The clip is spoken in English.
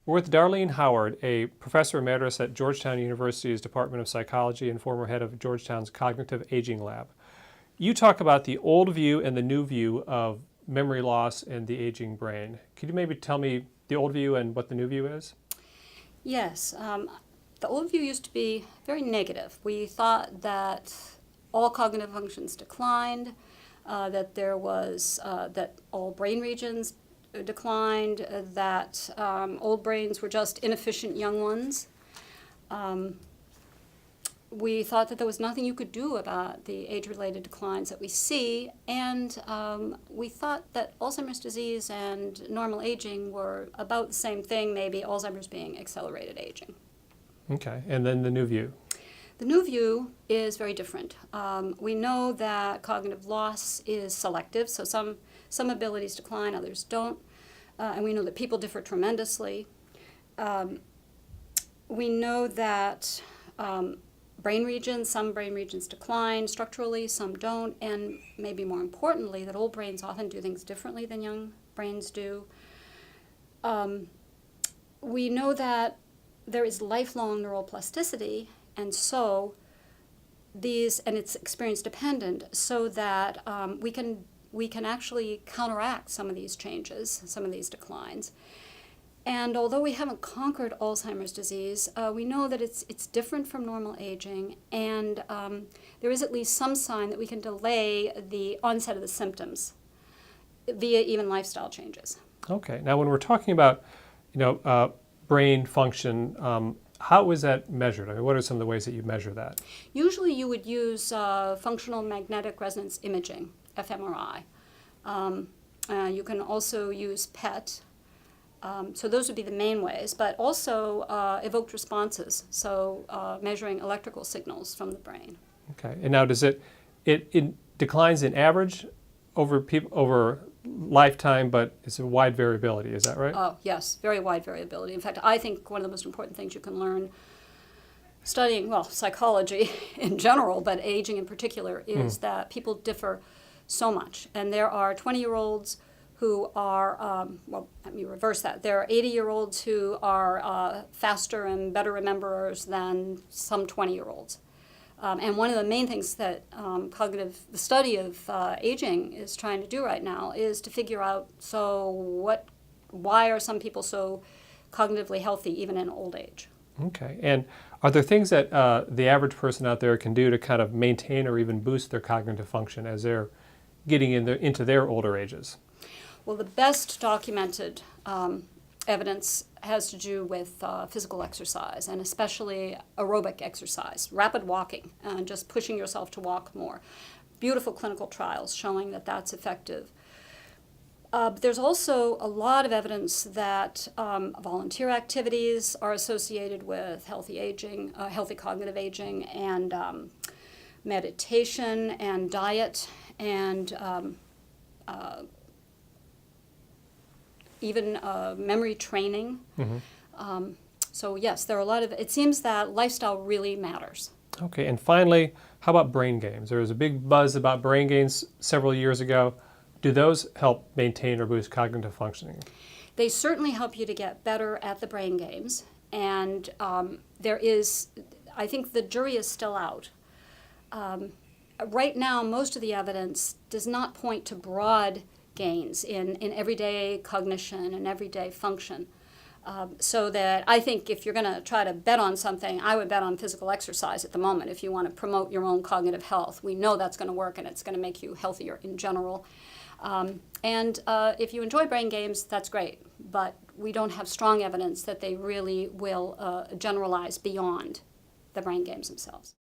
We're with Darlene Howard, a professor emeritus at Georgetown University's Department of Psychology and former head of Georgetown's Cognitive Aging Lab. You talk about the old view and the new view of memory loss and the aging brain. Could you maybe tell me the old view and what the new view is? Yes. The old view used to be very negative. We thought that all cognitive functions declined, that all brain regions declined, that old brains were just inefficient young ones. We thought that there was nothing you could do about the age-related declines that we see, and we thought that Alzheimer's disease and normal aging were about the same thing, maybe Alzheimer's being accelerated aging. Okay, and then the new view. The new view is very different. We know that cognitive loss is selective, so some abilities decline, others don't, and we know that people differ tremendously. We know that some brain regions decline structurally, some don't, and maybe more importantly, that old brains often do things differently than young brains do. We know that there is lifelong neuroplasticity, and so it's experience dependent, so that we can actually counteract some of these changes, some of these declines. And although we haven't conquered Alzheimer's disease, we know that it's different from normal aging, and there is at least some sign that we can delay the onset of the symptoms via even lifestyle changes. Okay, now when we're talking about, brain function, how is that measured? I mean, what are some of the ways that you measure that? Usually you would use functional magnetic resonance imaging, fMRI. You can also use PET. So those would be the main ways, but also evoked responses, so measuring electrical signals from the brain. Okay, and now does it declines in average over lifetime, but it's a wide variability, is that right? Oh, yes, very wide variability. In fact, I think one of the most important things you can learn studying, psychology in general, but aging in particular, is that people differ so much. And there are 20-year-olds who are, let me reverse that. There are 80-year-olds who are faster and better rememberers than some 20-year-olds. And one of the main things that the study of aging is trying to do right now is to figure out, why are some people so cognitively healthy even in old age? Okay, and are there things that the average person out there can do to kind of maintain or even boost their cognitive function as they're getting into their older ages? Well, the best documented evidence has to do with physical exercise, and especially aerobic exercise, rapid walking, and just pushing yourself to walk more. Beautiful clinical trials showing that that's effective. But there's also a lot of evidence that volunteer activities are associated with healthy aging, healthy cognitive aging, and meditation and diet, and even memory training. So yes, there are a lot of, it seems that lifestyle really matters. Okay, and finally, how about brain games? There was a big buzz about brain games several years ago. Do those help maintain or boost cognitive functioning? They certainly help you to get better at the brain games, and I think the jury is still out. Right now, most of the evidence does not point to broad gains in everyday cognition and everyday function. So that I think if you're going to try to bet on something, I would bet on physical exercise at the moment if you want to promote your own cognitive health. We know that's going to work and it's going to make you healthier in general. And if you enjoy brain games, that's great, but we don't have strong evidence that they really will generalize beyond the brain games themselves.